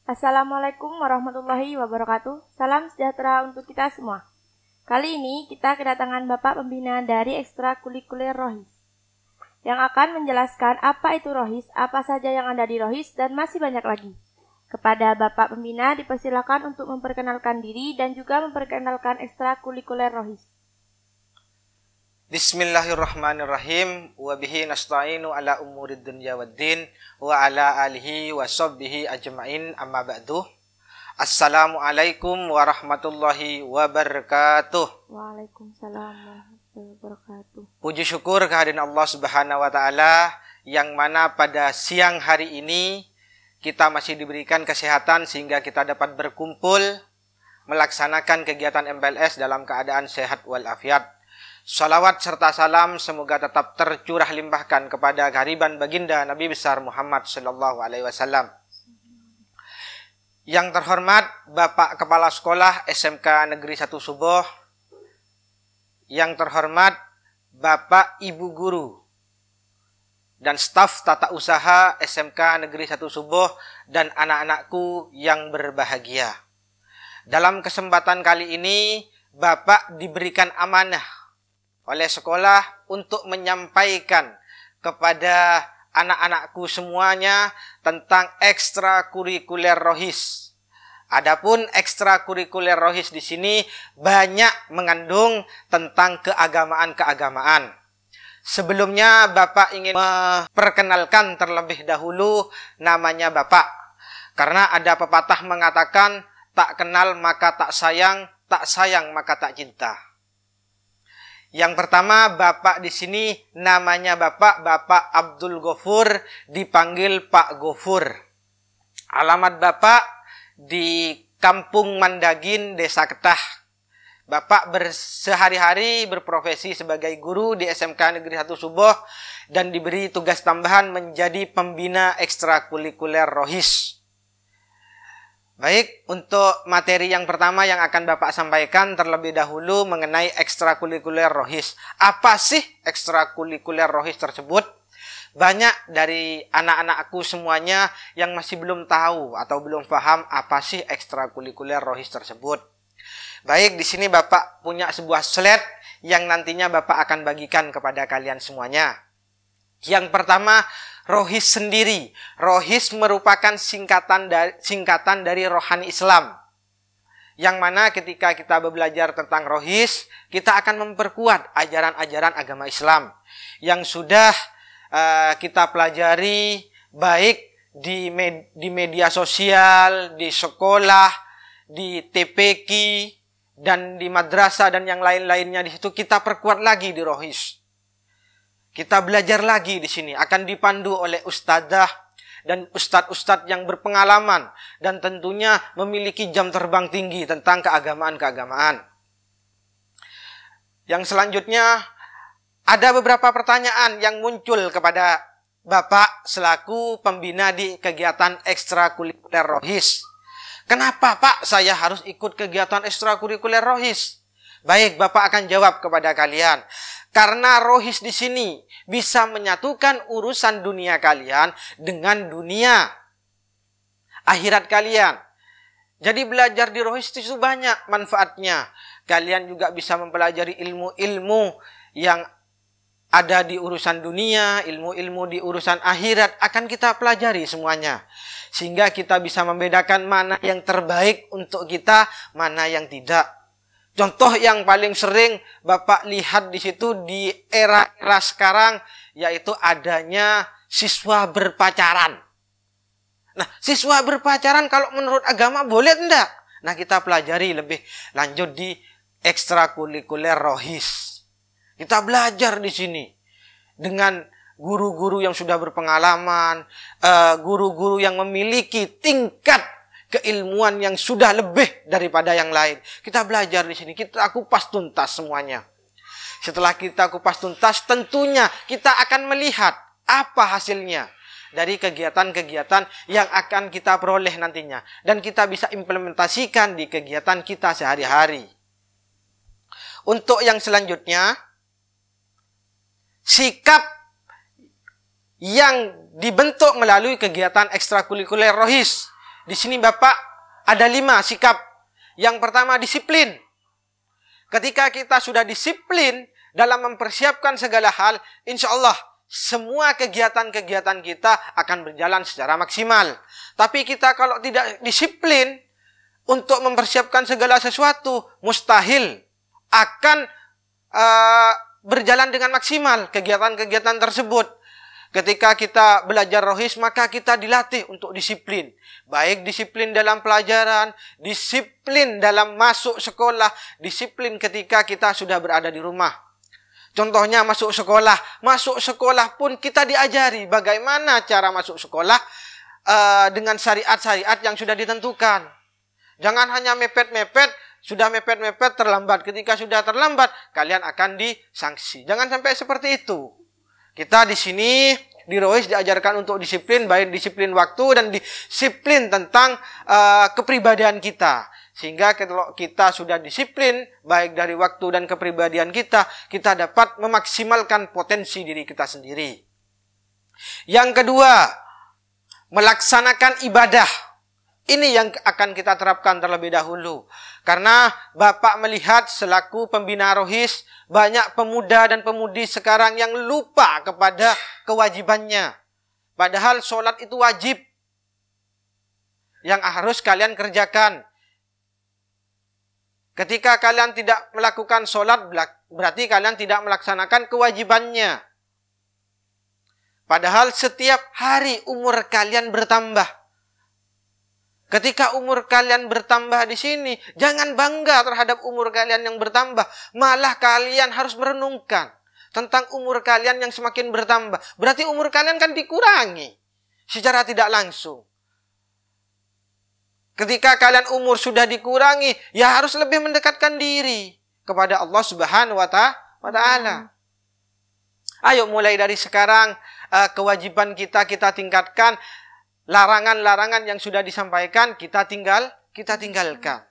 Assalamualaikum warahmatullahi wabarakatuh. Salam sejahtera untuk kita semua. Kali ini kita kedatangan Bapak Pembina dari Ekstrakurikuler Rohis yang akan menjelaskan apa itu Rohis, apa saja yang ada di Rohis, dan masih banyak lagi. Kepada Bapak Pembina dipersilakan untuk memperkenalkan diri dan juga memperkenalkan Ekstrakurikuler Rohis. Bismillahirrahmanirrahim. Wa bihi nasta'inu ala umurid dunya waddin wa ala alihi wa sahbihi ajma'in, amma ba'du. Assalamualaikum warahmatullahi wabarakatuh. Waalaikumsalam warahmatullahi wabarakatuh. Puji syukur kehadiran Allah Subhanahu wa taala yang mana pada siang hari ini kita masih diberikan kesehatan sehingga kita dapat berkumpul melaksanakan kegiatan MPLS dalam keadaan sehat walafiat. Salawat serta salam semoga tetap tercurah limpahkan kepada kehariban baginda Nabi besar Muhammad sallallahu alaihi wasallam. Yang terhormat Bapak Kepala Sekolah SMK Negeri 1 Suboh, yang terhormat Bapak Ibu Guru dan staf tata usaha SMK Negeri 1 Suboh dan anak-anakku yang berbahagia. Dalam kesempatan kali ini Bapak diberikan amanah oleh sekolah untuk menyampaikan kepada anak-anakku semuanya tentang ekstrakurikuler Rohis. Adapun ekstrakurikuler Rohis di sini banyak mengandung tentang keagamaan-keagamaan. Sebelumnya Bapak ingin memperkenalkan terlebih dahulu namanya Bapak. Karena ada pepatah mengatakan tak kenal maka tak sayang maka tak cinta. Yang pertama, Bapak di sini namanya Bapak Abdul Ghafur, dipanggil Pak Ghafur. Alamat Bapak di Kampung Mandagin, Desa Ketah. Bapak sehari-hari berprofesi sebagai guru di SMK Negeri 1 Suboh dan diberi tugas tambahan menjadi pembina ekstrakurikuler Rohis. Baik, untuk materi yang pertama yang akan Bapak sampaikan terlebih dahulu mengenai ekstrakurikuler Rohis. Apa sih ekstrakurikuler Rohis tersebut? Banyak dari anak-anakku semuanya yang masih belum tahu atau belum paham apa sih ekstrakurikuler Rohis tersebut. Baik, di sini Bapak punya sebuah slide yang nantinya Bapak akan bagikan kepada kalian semuanya. Yang pertama, Rohis sendiri. Rohis merupakan singkatan dari rohani Islam. Yang mana ketika kita belajar tentang Rohis, kita akan memperkuat ajaran-ajaran agama Islam. Yang sudah kita pelajari baik di media sosial, di sekolah, di TPQ, dan di madrasah dan yang lain-lainnya. Di situ kita perkuat lagi di Rohis. Kita belajar lagi di sini, akan dipandu oleh ustadzah dan ustadz-ustadz yang berpengalaman dan tentunya memiliki jam terbang tinggi tentang keagamaan-keagamaan. Yang selanjutnya, ada beberapa pertanyaan yang muncul kepada Bapak selaku pembina di kegiatan ekstrakurikuler Rohis. Kenapa Pak saya harus ikut kegiatan ekstrakurikuler Rohis? Baik, Bapak akan jawab kepada kalian. Karena Rohis di sini bisa menyatukan urusan dunia kalian dengan dunia akhirat kalian. Jadi belajar di Rohis itu banyak manfaatnya. Kalian juga bisa mempelajari ilmu-ilmu yang ada di urusan dunia, ilmu-ilmu di urusan akhirat akan kita pelajari semuanya. Sehingga kita bisa membedakan mana yang terbaik untuk kita, mana yang tidak. Contoh yang paling sering Bapak lihat di situ di era sekarang yaitu adanya siswa berpacaran. Nah, siswa berpacaran kalau menurut agama boleh enggak? Nah, kita pelajari lebih lanjut di ekstrakurikuler Rohis. Kita belajar di sini dengan guru-guru yang sudah berpengalaman, guru-guru yang memiliki tingkat keilmuan yang sudah lebih daripada yang lain. Kita belajar di sini, kita kupas tuntas semuanya. Setelah kita kupas tuntas, tentunya kita akan melihat apa hasilnya dari kegiatan-kegiatan yang akan kita peroleh nantinya. Dan kita bisa implementasikan di kegiatan kita sehari-hari. Untuk yang selanjutnya, sikap yang dibentuk melalui kegiatan ekstrakurikuler Rohis, Di sini Bapak ada 5 sikap. Yang pertama disiplin. Ketika kita sudah disiplin dalam mempersiapkan segala hal, insya Allah semua kegiatan-kegiatan kita akan berjalan secara maksimal. Tapi kita kalau tidak disiplin untuk mempersiapkan segala sesuatu, mustahil akan berjalan dengan maksimal kegiatan-kegiatan tersebut. Ketika kita belajar rohis, maka kita dilatih untuk disiplin. Baik disiplin dalam pelajaran, disiplin dalam masuk sekolah, disiplin ketika kita sudah berada di rumah. Contohnya masuk sekolah. Masuk sekolah pun kita diajari bagaimana cara masuk sekolah dengan syariat-syariat yang sudah ditentukan. Jangan hanya mepet-mepet, sudah mepet-mepet terlambat. Ketika sudah terlambat, kalian akan disanksi. Jangan sampai seperti itu. Kita di sini di Rohis diajarkan untuk disiplin, baik disiplin waktu dan disiplin tentang kepribadian kita. Sehingga kalau kita sudah disiplin, baik dari waktu dan kepribadian kita, kita dapat memaksimalkan potensi diri kita sendiri. Yang kedua, melaksanakan ibadah. Ini yang akan kita terapkan terlebih dahulu. Karena Bapak melihat selaku pembina Rohis, banyak pemuda dan pemudi sekarang yang lupa kepada kewajibannya. Padahal sholat itu wajib yang harus kalian kerjakan. Ketika kalian tidak melakukan sholat, berarti kalian tidak melaksanakan kewajibannya. Padahal setiap hari umur kalian bertambah. Ketika umur kalian bertambah di sini, jangan bangga terhadap umur kalian yang bertambah. Malah kalian harus merenungkan tentang umur kalian yang semakin bertambah. Berarti umur kalian kan dikurangi secara tidak langsung. Ketika kalian umur sudah dikurangi, ya harus lebih mendekatkan diri kepada Allah Subhanahu wa Ta'ala. Ayo mulai dari sekarang, kewajiban kita tingkatkan. Larangan-larangan yang sudah disampaikan kita tinggalkan.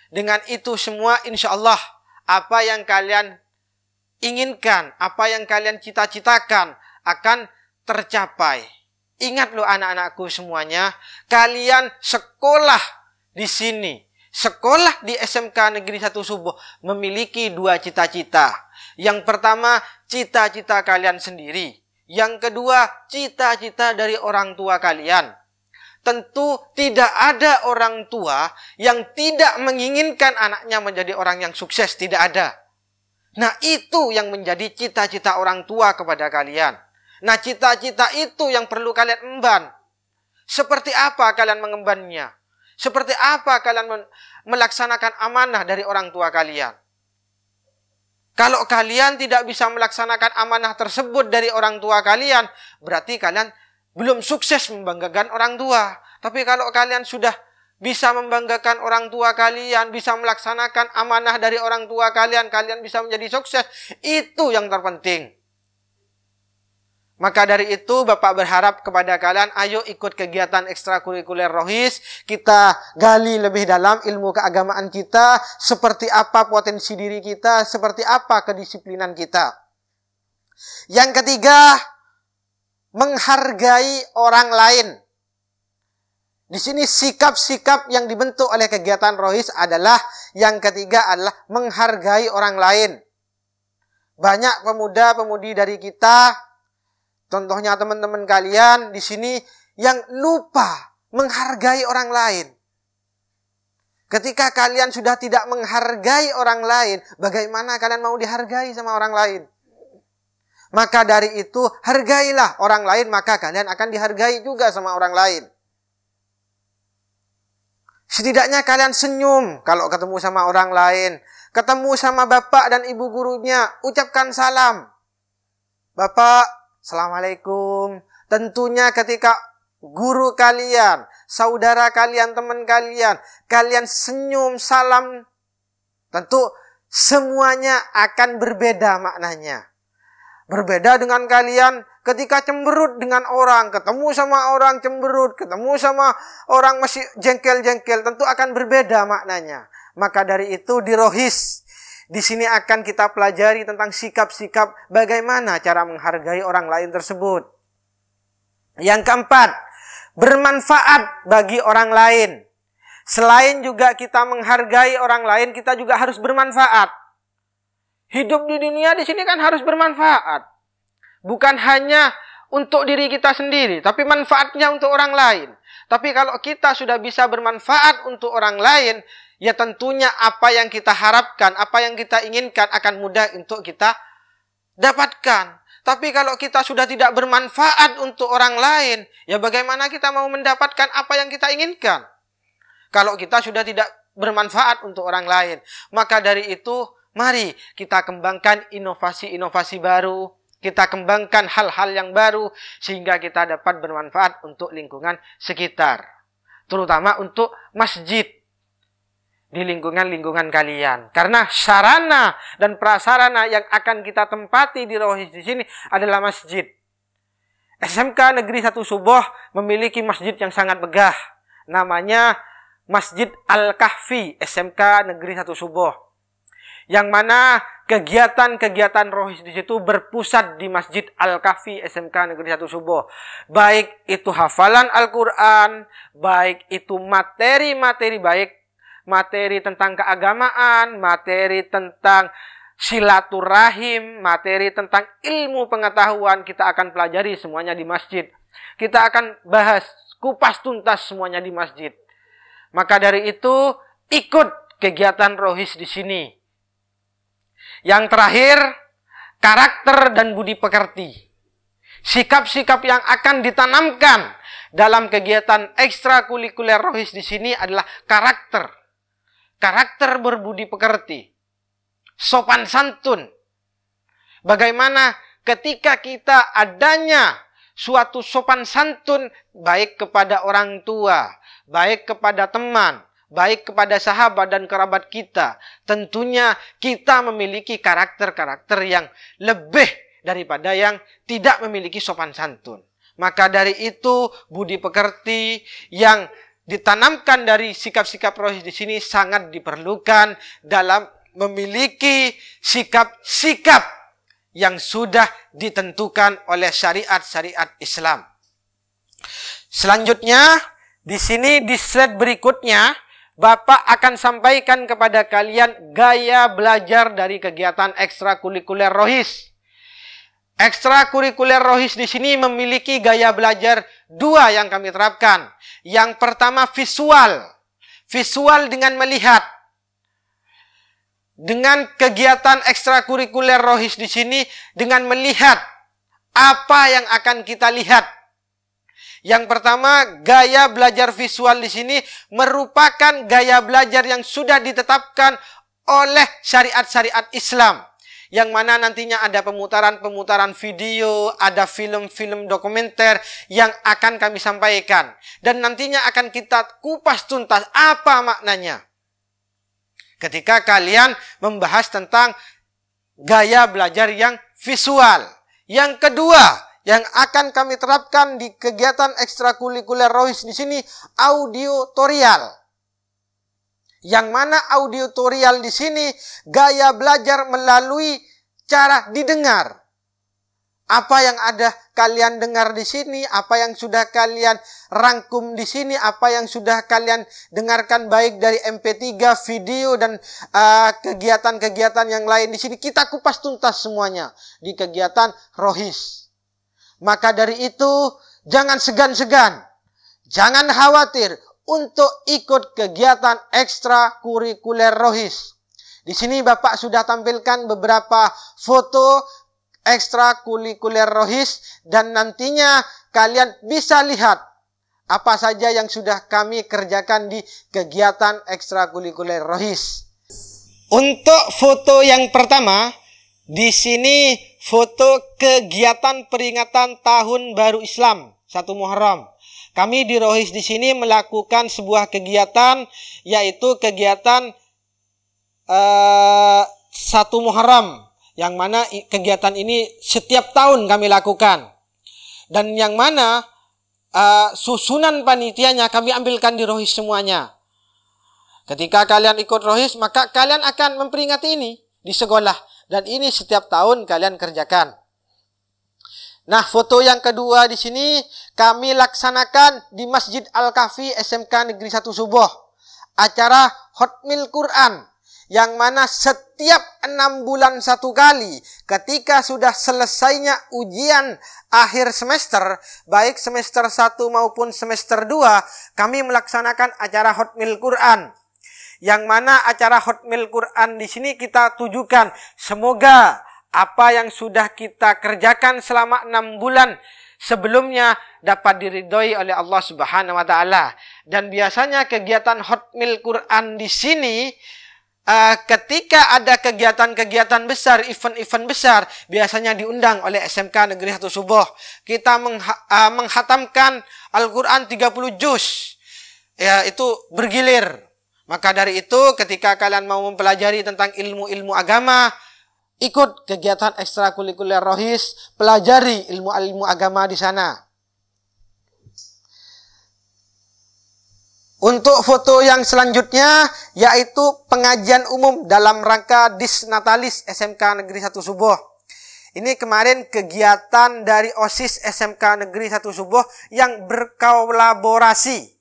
Dengan itu semua insya Allah apa yang kalian inginkan, apa yang kalian cita-citakan akan tercapai. Ingat loh anak-anakku semuanya, kalian sekolah di sini, sekolah di SMK Negeri 1 Subuh memiliki 2 cita-cita. Yang pertama, cita-cita kalian sendiri. Yang kedua, cita-cita dari orang tua kalian. Tentu tidak ada orang tua yang tidak menginginkan anaknya menjadi orang yang sukses, tidak ada. Nah, itu yang menjadi cita-cita orang tua kepada kalian. Nah, cita-cita itu yang perlu kalian emban. Seperti apa kalian mengembannya? Seperti apa kalian melaksanakan amanah dari orang tua kalian? Kalau kalian tidak bisa melaksanakan amanah tersebut dari orang tua kalian, berarti kalian belum sukses membanggakan orang tua. Tapi kalau kalian sudah bisa membanggakan orang tua kalian, bisa melaksanakan amanah dari orang tua kalian, kalian bisa menjadi sukses. Itu yang terpenting. Maka dari itu Bapak berharap kepada kalian, ayo ikut kegiatan ekstrakurikuler Rohis. Kita gali lebih dalam ilmu keagamaan kita, seperti apa potensi diri kita, seperti apa kedisiplinan kita. Yang ketiga, menghargai orang lain. Di sini sikap-sikap yang dibentuk oleh kegiatan Rohis adalah, yang ketiga adalah menghargai orang lain. Banyak pemuda-pemudi dari kita, contohnya teman-teman kalian di sini yang lupa menghargai orang lain. Ketika kalian sudah tidak menghargai orang lain, bagaimana kalian mau dihargai sama orang lain? Maka dari itu, hargailah orang lain, maka kalian akan dihargai juga sama orang lain. Setidaknya kalian senyum kalau ketemu sama orang lain. Ketemu sama bapak dan ibu gurunya, ucapkan salam. Bapak, Assalamualaikum. Tentunya ketika guru kalian, saudara kalian, teman kalian, kalian senyum, salam, tentu semuanya akan berbeda maknanya. Berbeda dengan kalian ketika cemberut dengan orang, ketemu sama orang cemberut, ketemu sama orang masih jengkel-jengkel, tentu akan berbeda maknanya. Maka dari itu di Rohis, di sini akan kita pelajari tentang sikap-sikap bagaimana cara menghargai orang lain tersebut. Yang keempat, bermanfaat bagi orang lain. Selain juga kita menghargai orang lain, kita juga harus bermanfaat. Hidup di dunia di sini kan harus bermanfaat. Bukan hanya untuk diri kita sendiri, tapi manfaatnya untuk orang lain. Tapi kalau kita sudah bisa bermanfaat untuk orang lain, ya tentunya apa yang kita harapkan, apa yang kita inginkan akan mudah untuk kita dapatkan. Tapi kalau kita sudah tidak bermanfaat untuk orang lain, ya bagaimana kita mau mendapatkan apa yang kita inginkan? Kalau kita sudah tidak bermanfaat untuk orang lain. Maka dari itu, mari kita kembangkan inovasi-inovasi baru. Kita kembangkan hal-hal yang baru sehingga kita dapat bermanfaat untuk lingkungan sekitar. Terutama untuk masjid di lingkungan-lingkungan kalian. Karena sarana dan prasarana yang akan kita tempati di Rohis di sini adalah masjid. SMK Negeri 1 Suboh memiliki masjid yang sangat megah. Namanya Masjid Al-Kahfi SMK Negeri 1 Suboh. Yang mana kegiatan-kegiatan rohis di situ berpusat di Masjid Al-Kahfi SMK Negeri 1 Suboh. Baik itu hafalan Al-Quran, baik itu materi-materi baik, materi tentang keagamaan, materi tentang silaturahim, materi tentang ilmu pengetahuan, kita akan pelajari semuanya di masjid. Kita akan bahas kupas tuntas semuanya di masjid. Maka dari itu, ikut kegiatan rohis di sini. Yang terakhir, karakter dan budi pekerti. Sikap-sikap yang akan ditanamkan dalam kegiatan ekstrakurikuler rohis di sini adalah karakter. Karakter berbudi pekerti. Sopan santun. Bagaimana ketika kita adanya suatu sopan santun baik kepada orang tua, baik kepada teman, baik kepada sahabat dan kerabat kita. Tentunya kita memiliki karakter-karakter yang lebih daripada yang tidak memiliki sopan santun. Maka dari itu, budi pekerti yang ditanamkan dari sikap-sikap rohis di sini sangat diperlukan dalam memiliki sikap-sikap yang sudah ditentukan oleh syariat-syariat Islam. Selanjutnya, di sini di slide berikutnya, Bapak akan sampaikan kepada kalian gaya belajar dari kegiatan ekstrakurikuler rohis. Ekstrakurikuler rohis di sini memiliki gaya belajar dua yang kami terapkan. Yang pertama visual. Visual dengan melihat. Dengan kegiatan ekstrakurikuler rohis di sini dengan melihat apa yang akan kita lihat. Yang pertama, gaya belajar visual di sini merupakan gaya belajar yang sudah ditetapkan oleh syariat-syariat Islam. Yang mana nantinya ada pemutaran-pemutaran video, ada film-film dokumenter yang akan kami sampaikan. Dan nantinya akan kita kupas tuntas apa maknanya. Ketika kalian membahas tentang gaya belajar yang visual. Yang kedua, yang akan kami terapkan di kegiatan ekstrakurikuler rohis di sini audiotorial. Yang mana audiotorial di sini gaya belajar melalui cara didengar. Apa yang ada kalian dengar di sini, apa yang sudah kalian rangkum di sini, apa yang sudah kalian dengarkan baik dari MP3, video dan kegiatan-kegiatan yang lain di sini kita kupas tuntas semuanya di kegiatan rohis. Maka dari itu, jangan segan-segan, jangan khawatir untuk ikut kegiatan ekstrakurikuler rohis. Di sini Bapak sudah tampilkan beberapa foto ekstrakurikuler rohis dan nantinya kalian bisa lihat apa saja yang sudah kami kerjakan di kegiatan ekstrakurikuler rohis. Untuk foto yang pertama, di sini foto kegiatan peringatan Tahun Baru Islam 1 Muharram. Kami di Rohis di sini melakukan sebuah kegiatan, yaitu kegiatan 1 Muharram, yang mana kegiatan ini setiap tahun kami lakukan. Dan yang mana susunan panitianya kami ambilkan di Rohis semuanya. Ketika kalian ikut Rohis, maka kalian akan memperingati ini di sekolah. Dan ini setiap tahun kalian kerjakan. Nah, foto yang kedua di sini kami laksanakan di Masjid Al-Kahfi SMK Negeri 1 Suboh. Acara Hotmil Quran yang mana setiap 6 bulan satu kali ketika sudah selesainya ujian akhir semester, baik semester 1 maupun semester 2, kami melaksanakan acara Hotmil Quran. Yang mana acara Hotmil Quran di sini kita tujukan semoga apa yang sudah kita kerjakan selama 6 bulan sebelumnya dapat diridhoi oleh Allah Subhanahu wa taala. Dan biasanya kegiatan Hotmil Quran di sini ketika ada kegiatan-kegiatan besar, event-event besar, biasanya diundang oleh SMK Negeri 1 Suboh. Kita menghatamkan Al-Quran 30 juz. Ya, itu bergilir. Maka dari itu, ketika kalian mau mempelajari tentang ilmu-ilmu agama, ikut kegiatan ekstrakurikuler Rohis, pelajari ilmu-ilmu agama di sana. Untuk foto yang selanjutnya, yaitu pengajian umum dalam rangka Disnatalis SMK Negeri 1 Suboh. Ini kemarin kegiatan dari OSIS SMK Negeri 1 Suboh yang berkolaborasi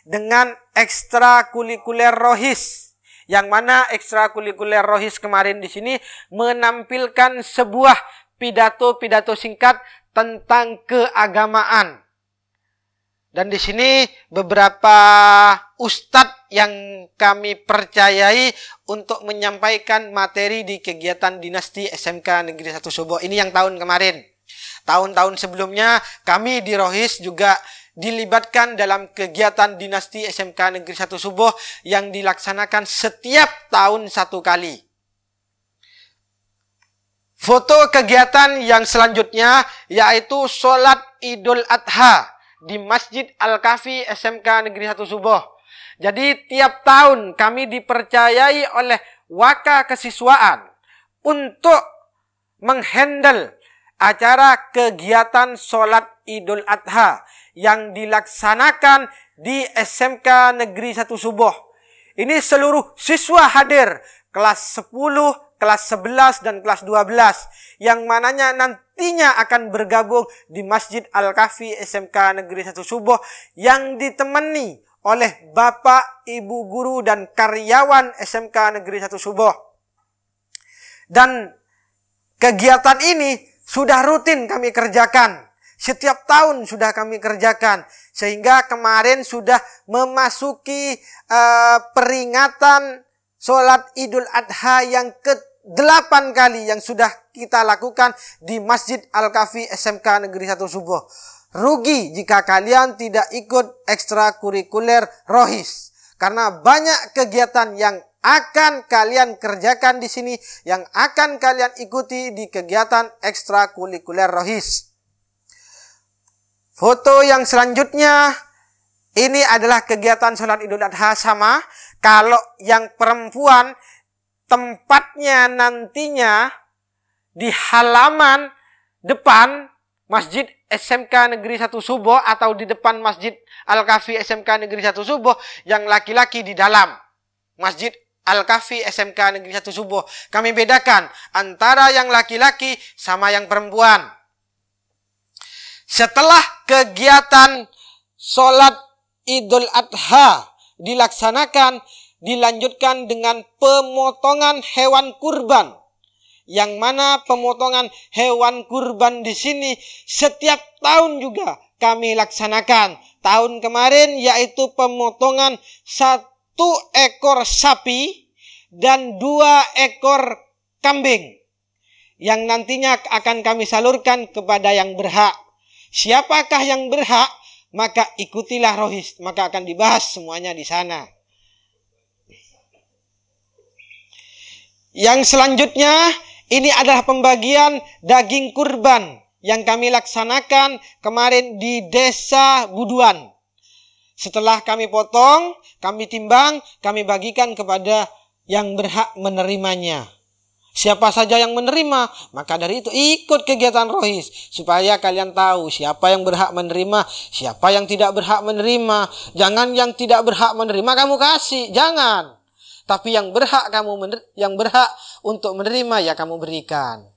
dengan ekstrakurikuler Rohis. Yang mana ekstrakurikuler Rohis kemarin di sini menampilkan sebuah pidato-pidato singkat tentang keagamaan. Dan di sini beberapa ustadz yang kami percayai untuk menyampaikan materi di kegiatan dinasti SMK Negeri 1 Suboh. Ini yang tahun kemarin. Tahun-tahun sebelumnya kami di Rohis juga dilibatkan dalam kegiatan dinasti SMK Negeri 1 Suboh yang dilaksanakan setiap tahun satu kali. Foto kegiatan yang selanjutnya yaitu sholat Idul Adha di Masjid Al-Kahfi SMK Negeri 1 Suboh. Jadi tiap tahun kami dipercayai oleh Waka Kesiswaan untuk menghandle acara kegiatan sholat Idul Adha yang dilaksanakan di SMK Negeri 1 Suboh. Ini seluruh siswa hadir, kelas 10, kelas 11, dan kelas 12. Yang mananya nantinya akan bergabung di Masjid Al-Kahfi SMK Negeri 1 Suboh yang ditemani oleh Bapak, Ibu Guru, dan karyawan SMK Negeri 1 Suboh. Dan kegiatan ini sudah rutin kami kerjakan. Setiap tahun sudah kami kerjakan. Sehingga kemarin sudah memasuki peringatan sholat Idul Adha yang ke-8 kali yang sudah kita lakukan di Masjid Al-Kahfi SMK Negeri 1 Suboh. Rugi jika kalian tidak ikut ekstrakurikuler Rohis. Karena banyak kegiatan yang akan kalian kerjakan di sini, yang akan kalian ikuti di kegiatan ekstrakurikuler Rohis. Foto yang selanjutnya, ini adalah kegiatan sholat Idul Adha sama. Kalau yang perempuan, tempatnya nantinya di halaman depan Masjid SMK Negeri 1 Suboh atau di depan Masjid Al-Kahfi SMK Negeri 1 Suboh. Yang laki-laki di dalam Masjid Al-Kahfi SMK Negeri 1 Suboh. Kami bedakan antara yang laki-laki sama yang perempuan. Setelah kegiatan sholat Idul Adha dilaksanakan, dilanjutkan dengan pemotongan hewan kurban. Yang mana pemotongan hewan kurban di sini setiap tahun juga kami laksanakan. Tahun kemarin yaitu pemotongan 1 ekor sapi dan 2 ekor kambing. Yang nantinya akan kami salurkan kepada yang berhak. Siapakah yang berhak? Maka ikutilah Rohis. Maka akan dibahas semuanya di sana. Yang selanjutnya, ini adalah pembagian daging kurban yang kami laksanakan kemarin di Desa Buduan. Setelah kami potong, kami timbang, kami bagikan kepada yang berhak menerimanya. Siapa saja yang menerima, maka dari itu ikut kegiatan Rohis. Supaya kalian tahu siapa yang berhak menerima, siapa yang tidak berhak menerima. Jangan yang tidak berhak menerima kamu kasih, jangan. Tapi yang berhak yang berhak untuk menerima ya kamu berikan.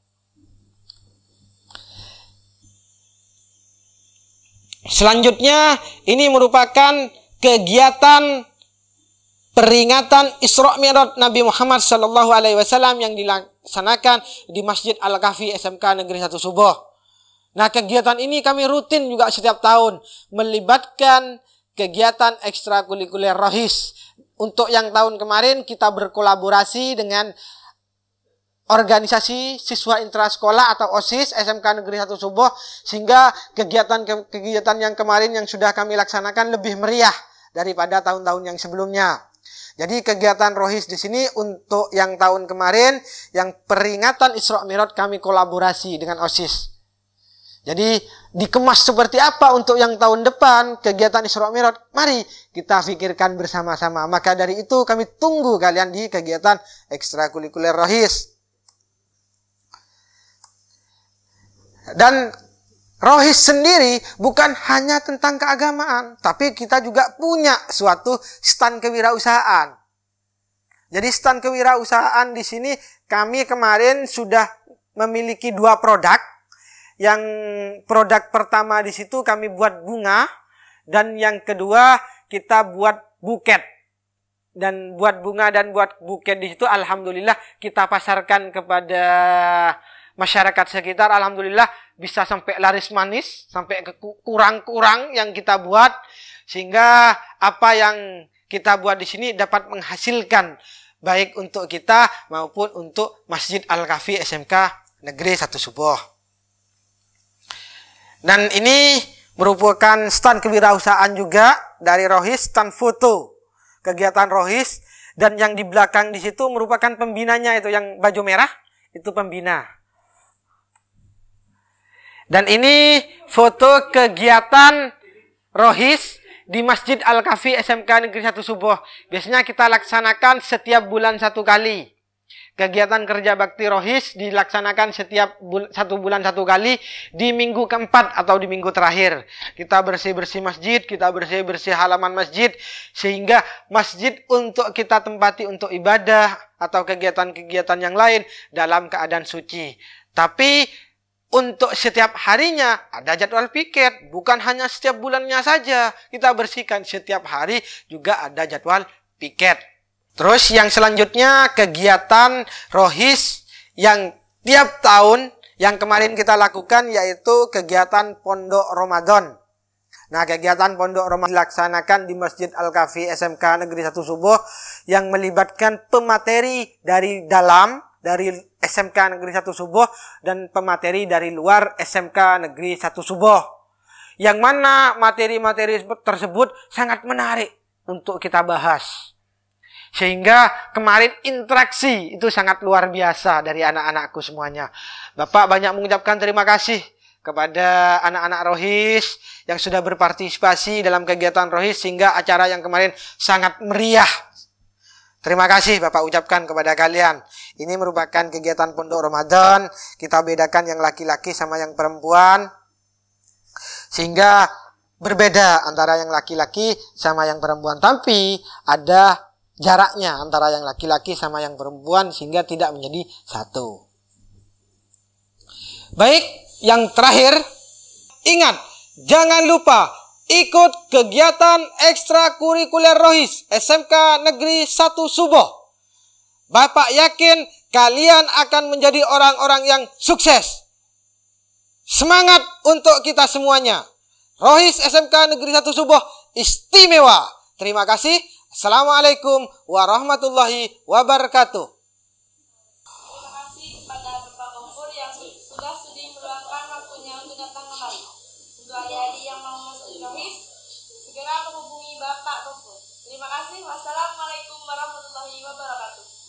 Selanjutnya, ini merupakan kegiatan peringatan Isra Mi'raj Nabi Muhammad SAW yang dilaksanakan di Masjid Al-Kahfi SMK Negeri 1 Suboh. Nah, kegiatan ini kami rutin juga setiap tahun, melibatkan kegiatan ekstrakurikuler Rohis. Untuk yang tahun kemarin kita berkolaborasi dengan organisasi siswa intrasekolah atau OSIS SMK Negeri 1 Suboh, sehingga kegiatan yang kemarin yang sudah kami laksanakan lebih meriah daripada tahun-tahun yang sebelumnya. Jadi kegiatan Rohis di sini untuk yang tahun kemarin, yang peringatan Isra Mi'raj kami kolaborasi dengan OSIS. Jadi dikemas seperti apa untuk yang tahun depan kegiatan Isra Mi'raj? Mari kita pikirkan bersama-sama. Maka dari itu kami tunggu kalian di kegiatan ekstrakurikuler Rohis. Dan Rohis sendiri bukan hanya tentang keagamaan, tapi kita juga punya suatu stand kewirausahaan. Jadi stand kewirausahaan di sini kami kemarin sudah memiliki 2 produk. Yang produk pertama di situ kami buat bunga, dan yang kedua kita buat buket. Dan buat bunga dan buat buket di situ alhamdulillah kita pasarkan kepada masyarakat sekitar. Alhamdulillah bisa sampai laris manis, sampai ke kurang-kurang yang kita buat, sehingga apa yang kita buat di sini dapat menghasilkan baik untuk kita maupun untuk Masjid Al-Kahfi SMK Negeri 1 Suboh. Dan ini merupakan stand kewirausahaan juga dari Rohis, stand foto kegiatan Rohis, dan yang di belakang di situ merupakan pembinanya, itu yang baju merah itu pembina. Dan ini foto kegiatan Rohis di Masjid Al-Kahfi SMK Negeri 1 Suboh. Biasanya kita laksanakan setiap bulan 1 kali. Kegiatan kerja bakti Rohis dilaksanakan setiap 1 bulan 1 kali di minggu keempat atau di minggu terakhir. Kita bersih-bersih masjid, kita bersih-bersih halaman masjid, sehingga masjid untuk kita tempati untuk ibadah atau kegiatan-kegiatan yang lain dalam keadaan suci. Tapi untuk setiap harinya ada jadwal piket, bukan hanya setiap bulannya saja kita bersihkan, setiap hari juga ada jadwal piket. Terus yang selanjutnya kegiatan Rohis yang tiap tahun yang kemarin kita lakukan, yaitu kegiatan Pondok Ramadan. Nah, kegiatan Pondok Ramadan dilaksanakan di Masjid Al-Kahfi SMK Negeri 1 Suboh yang melibatkan pemateri dari dalam, dari SMK Negeri 1 Suboh, dan pemateri dari luar SMK Negeri 1 Suboh. Yang mana materi-materi tersebut sangat menarik untuk kita bahas. Sehingga kemarin interaksi itu sangat luar biasa dari anak-anakku semuanya. Bapak banyak mengucapkan terima kasih kepada anak-anak Rohis yang sudah berpartisipasi dalam kegiatan Rohis, sehingga acara yang kemarin sangat meriah. Terima kasih Bapak ucapkan kepada kalian. Ini merupakan kegiatan Pondok Ramadan. Kita bedakan yang laki-laki sama yang perempuan, sehingga berbeda antara yang laki-laki sama yang perempuan. Tapi ada jaraknya antara yang laki-laki sama yang perempuan, sehingga tidak menjadi satu. Baik, yang terakhir, ingat, jangan lupa ikut kegiatan ekstrakurikuler Rohis SMK Negeri 1 Suboh. Bapak yakin kalian akan menjadi orang-orang yang sukses. Semangat untuk kita semuanya. Rohis SMK Negeri 1 Suboh istimewa. Terima kasih. Assalamualaikum warahmatullahi wabarakatuh. Terima kasih kepada Bapak Gofur yang sudah sudi meluangkan waktunya untuk datang kemari. Untuk adik-adik yang mau masuk Rohis, segera menghubungi Bapak Gofur. Terima kasih. Wassalamualaikum warahmatullahi wabarakatuh.